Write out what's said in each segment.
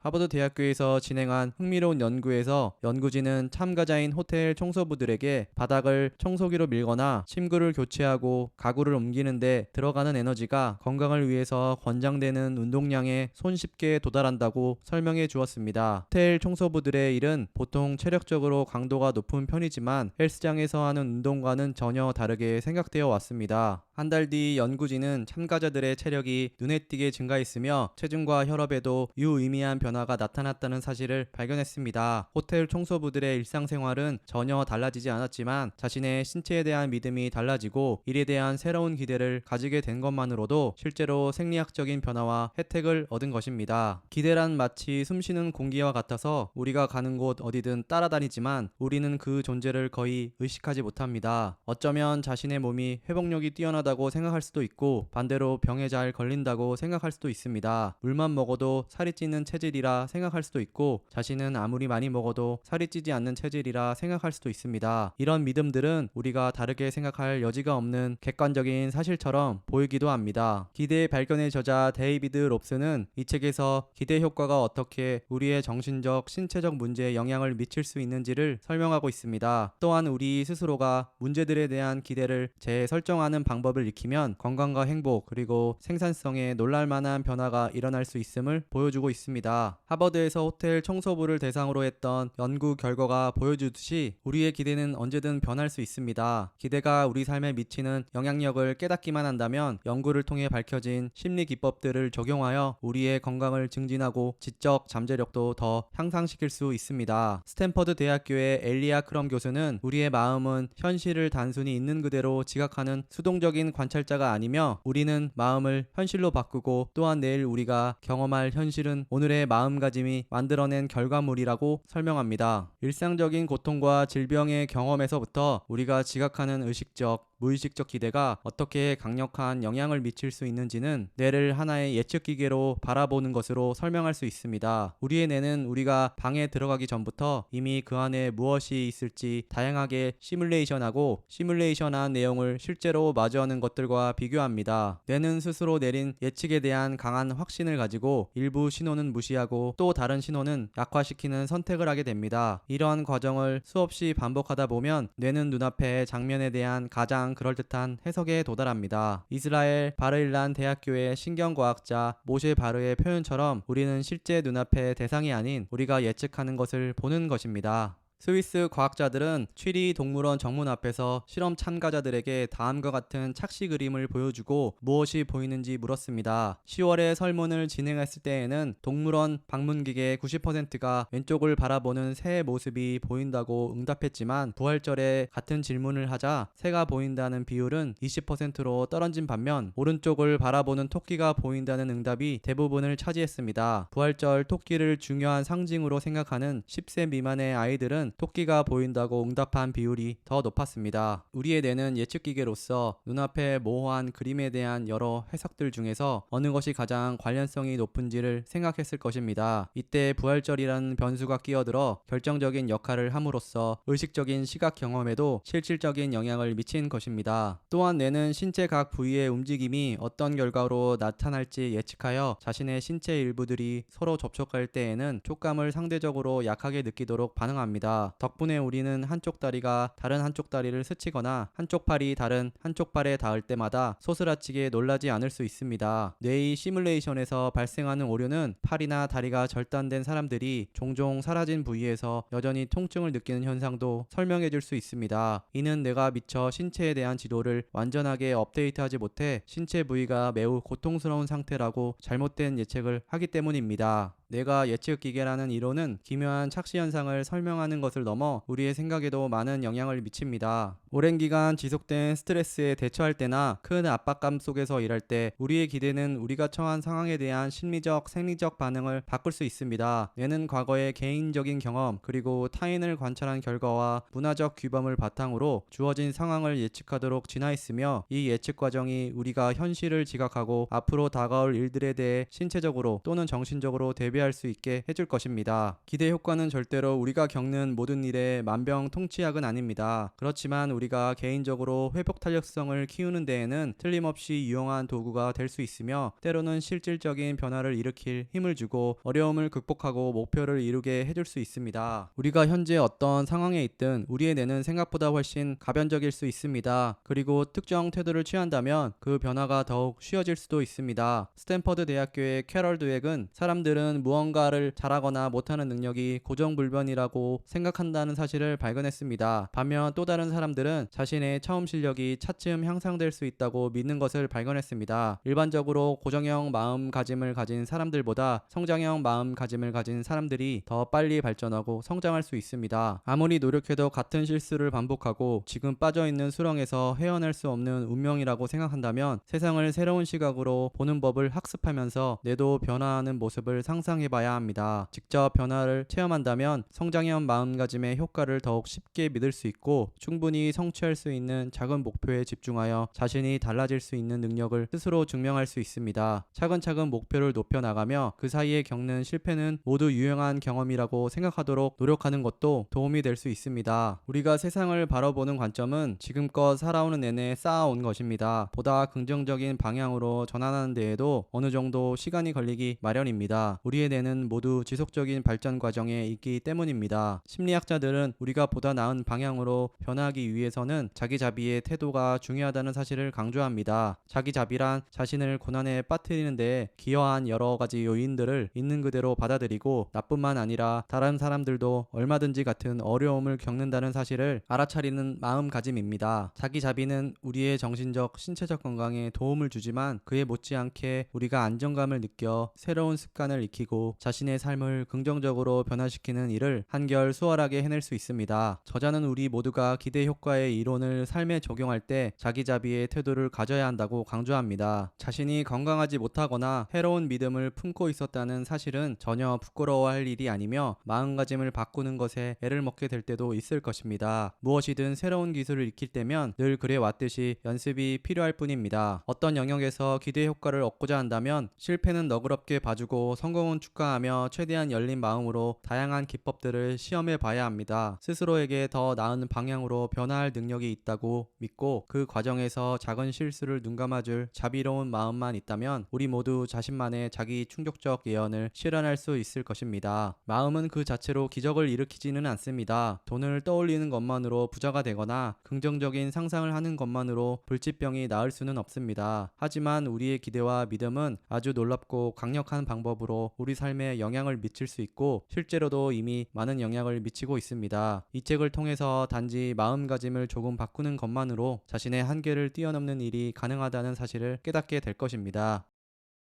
하버드 대학교에서 진행한 흥미로운 연구에서 연구진은 참가자인 호텔 청소부들에게 바닥을 청소기로 밀거나 침구를 교체하고 가구를 옮기는데 들어가는 에너지가 건강을 위해서 권장되는 운동량에 손쉽게 도달한다고 설명해 주었습니다. 호텔 청소부들의 일은 보통 체력적으로 강도가 높은 편이지만 헬스장에서 하는 운동과는 전혀 다르게 생각되어 왔습니다. 한 달 뒤 연구진은 참가자들의 체력이 눈에 띄게 증가했으며 체중과 혈압에도 유의미한 변화가 나타났다는 사실을 발견했습니다. 호텔 청소부들의 일상생활은 전혀 달라지지 않았지만 자신의 신체에 대한 믿음이 달라지고 일에 대한 새로운 기대를 가지게 된 것만으로도 실제로 생리학적인 변화와 혜택을 얻은 것입니다. 기대란 마치 숨쉬는 공기와 같아서 우리가 가는 곳 어디든 따라다니지만 우리는 그 존재를 거의 의식하지 못합니다. 어쩌면 자신의 몸이 회복력이 뛰어나다고 생각할 수도 있고 반대로 병에 잘 걸린다고 생각할 수도 있습니다. 물만 먹어도 살이 찌는 체질이라 생각할 수도 있고 자신은 아무리 많이 먹어도 살이 찌지 않는 체질이라 생각할 수도 있습니다. 이런 믿음들은 우리가 다르게 생각할 여지가 없는 객관적인 사실처럼 보이기도 합니다. 기대의 발견의 저자 데이비드 롭스는 이 책에서 기대 효과가 어떻게 우리의 정신적, 신체적 문제에 영향을 미칠 수 있는지를 설명하고 있습니다. 또한 우리 스스로가 문제들에 대한 기대를 재설정하는 방법을 익히면 건강과 행복 그리고 생산성에 놀랄만한 변화가 일어날 수 있음을 보여주고 있습니다. 하버드에서 호텔 청소부를 대상으로 했던 연구 결과가 보여주듯이 우리의 기대는 언제든 변할 수 있습니다. 기대가 우리 삶에 미치는 영향력을 깨닫기만 한다면 연구를 통해 밝혀진 심리 기법들을 적용하여 우리의 건강을 증진하고 지적 잠재력도 더 향상시킬 수 있습니다. 스탠퍼드 대학교의 엘리아 크럼 교수는 우리의 마음은 현실을 단순히 있는 그대로 지각하는 수동적인 관찰자가 아니며 우리는 마음을 현실로 바꾸고 또한 내일 우리가 경험할 현실은 오늘의 마음가짐이 만들어낸 결과물이라고 설명합니다. 일상적인 고통과 질병의 경험에서부터 우리가 지각하는 의식적, 무의식적 기대가 어떻게 강력한 영향을 미칠 수 있는지는 뇌를 하나의 예측 기계로 바라보는 것으로 설명할 수 있습니다. 우리의 뇌는 우리가 방에 들어가기 전부터 이미 그 안에 무엇이 있을지 다양하게 시뮬레이션하고 시뮬레이션한 내용을 실제로 마주하는 것들과 비교합니다. 뇌는 스스로 내린 예측에 대한 강한 확신을 가지고 일부 신호는 무시하고 또 다른 신호는 약화시키는 선택을 하게 됩니다. 이러한 과정을 수없이 반복하다 보면 뇌는 눈앞의 장면에 대한 가장 그럴듯한 해석에 도달합니다. 이스라엘 바르일란 대학교의 신경과학자 모셰 바르의 표현처럼 우리는 실제 눈앞의 대상이 아닌 우리가 예측하는 것을 보는 것입니다. 스위스 과학자들은 취리 동물원 정문 앞에서 실험 참가자들에게 다음과 같은 착시 그림을 보여주고 무엇이 보이는지 물었습니다. 10월에 설문을 진행했을 때에는 동물원 방문객의 90%가 왼쪽을 바라보는 새의 모습이 보인다고 응답했지만 부활절에 같은 질문을 하자 새가 보인다는 비율은 20%로 떨어진 반면 오른쪽을 바라보는 토끼가 보인다는 응답이 대부분을 차지했습니다. 부활절 토끼를 중요한 상징으로 생각하는 10세 미만의 아이들은 토끼가 보인다고 응답한 비율이 더 높았습니다. 우리의 뇌는 예측기계로서 눈앞의 모호한 그림에 대한 여러 해석들 중에서 어느 것이 가장 관련성이 높은지를 생각했을 것입니다. 이때 부활절이라는 변수가 끼어들어 결정적인 역할을 함으로써 의식적인 시각 경험에도 실질적인 영향을 미친 것입니다. 또한 뇌는 신체 각 부위의 움직임이 어떤 결과로 나타날지 예측하여 자신의 신체 일부들이 서로 접촉할 때에는 촉감을 상대적으로 약하게 느끼도록 반응합니다. 덕분에 우리는 한쪽 다리가 다른 한쪽 다리를 스치거나 한쪽 팔이 다른 한쪽 팔에 닿을 때마다 소스라치게 놀라지 않을 수 있습니다. 뇌의 시뮬레이션에서 발생하는 오류는 팔이나 다리가 절단된 사람들이 종종 사라진 부위에서 여전히 통증을 느끼는 현상도 설명해 줄 수 있습니다. 이는 뇌가 미처 신체에 대한 지도를 완전하게 업데이트하지 못해 신체 부위가 매우 고통스러운 상태라고 잘못된 예측을 하기 때문입니다. 뇌가 예측 기계라는 이론은 기묘한 착시 현상을 설명하는 것을 넘어 우리의 생각에도 많은 영향을 미칩니다. 오랜 기간 지속된 스트레스에 대처할 때나 큰 압박감 속에서 일할 때 우리의 기대는 우리가 처한 상황에 대한 심리적, 생리적 반응을 바꿀 수 있습니다. 뇌는 과거의 개인적인 경험 그리고 타인을 관찰한 결과와 문화적 규범을 바탕으로 주어진 상황을 예측하도록 진화했으며 이 예측 과정이 우리가 현실을 지각하고 앞으로 다가올 일들에 대해 신체적으로 또는 정신적으로 대비할 수 있게 해줄 것입니다. 기대 효과는 절대로 우리가 겪는 모든 일에 만병통치약은 아닙니다. 그렇지만 우리가 개인적으로 회복 탄력성을 키우는 데에는 틀림없이 유용한 도구가 될 수 있으며 때로는 실질적인 변화를 일으킬 힘을 주고 어려움을 극복하고 목표를 이루게 해줄 수 있습니다. 우리가 현재 어떤 상황에 있든 우리의 뇌는 생각보다 훨씬 가변적일 수 있습니다. 그리고 특정 태도를 취한다면 그 변화가 더욱 쉬워질 수도 있습니다. 스탠퍼드 대학교의 캐럴 드웩은 사람들은 무언가를 잘하거나 못하는 능력이 고정불변이라고 생각한다는 사실을 발견했습니다. 반면 또 다른 사람들은 자신의 처음 실력이 차츰 향상될 수 있다고 믿는 것을 발견했습니다. 일반적으로 고정형 마음가짐을 가진 사람들보다 성장형 마음가짐을 가진 사람들이 더 빨리 발전하고 성장할 수 있습니다. 아무리 노력해도 같은 실수를 반복하고 지금 빠져있는 수렁에서 헤어날 수 없는 운명이라고 생각한다면 세상을 새로운 시각으로 보는 법을 학습하면서 뇌도 변화하는 모습을 상상해봐야 합니다. 직접 변화를 체험한다면 성장형 마음가짐의 효과를 더욱 쉽게 믿을 수 있고 충분히 성취할 수 있는 작은 목표에 집중하여 자신이 달라질 수 있는 능력을 스스로 증명할 수 있습니다. 차근차근 목표를 높여나가며 그 사이에 겪는 실패는 모두 유용한 경험이라고 생각하도록 노력하는 것도 도움이 될 수 있습니다. 우리가 세상을 바라보는 관점은 지금껏 살아오는 내내 쌓아온 것입니다. 보다 긍정적인 방향으로 전환하는 데에도 어느 정도 시간이 걸리기 마련입니다. 우리의 뇌는 모두 지속적인 발전 과정에 있기 때문입니다. 심리학자들은 우리가 보다 나은 방향으로 변화하기 위해서는 자기자비의 태도가 중요하다는 사실을 강조합니다. 자기자비란 자신을 고난에 빠뜨리는 데 기여한 여러 가지 요인들을 있는 그대로 받아들이고 나뿐만 아니라 다른 사람들도 얼마든지 같은 어려움을 겪는다는 사실을 알아차리는 마음가짐입니다. 자기자비는 우리의 정신적, 신체적 건강에 도움을 주지만 그에 못지않게 우리가 안정감을 느껴 새로운 습관을 익히고 자신의 삶을 긍정적으로 변화시키는 일을 한결 수월하게 해낼 수 있습니다. 저자는 우리 모두가 기대 효과의 이론을 삶에 적용할 때 자기자비의 태도를 가져야 한다고 강조합니다. 자신이 건강하지 못하거나 해로운 믿음을 품고 있었다는 사실은 전혀 부끄러워할 일이 아니며 마음가짐을 바꾸는 것에 애를 먹게 될 때도 있을 것입니다. 무엇이든 새로운 기술을 익힐 때면 늘 그래 왔듯이 연습이 필요할 뿐입니다. 어떤 영역에서 기대 효과를 얻고자 한다면 실패는 너그럽게 봐주고 성공은 축하하며 최대한 열린 마음으로 다양한 기법들을 시험해 봐야 합니다. 스스로에게 더 나은 방향으로 변화할 능력이 있다고 믿고 그 과정에서 작은 실수를 눈감아줄 자비로운 마음만 있다면 우리 모두 자신만의 자기 충족적 예언을 실현할 수 있을 것입니다. 마음은 그 자체로 기적을 일으키지는 않습니다. 돈을 떠올리는 것만으로 부자가 되거나 긍정적인 상상을 하는 것만으로 불치병이 나을 수는 없습니다. 하지만 우리의 기대와 믿음은 아주 놀랍고 강력한 방법으로 우리 삶에 영향을 미칠 수 있고 실제로도 이미 많은 영향을 미치고 있습니다. 이 책을 통해서 단지 마음가짐을 조금 바꾸는 것만으로 자신의 한계를 뛰어넘는 일이 가능하다는 사실을 깨닫게 될 것입니다.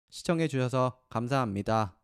시청해 주셔서 감사합니다.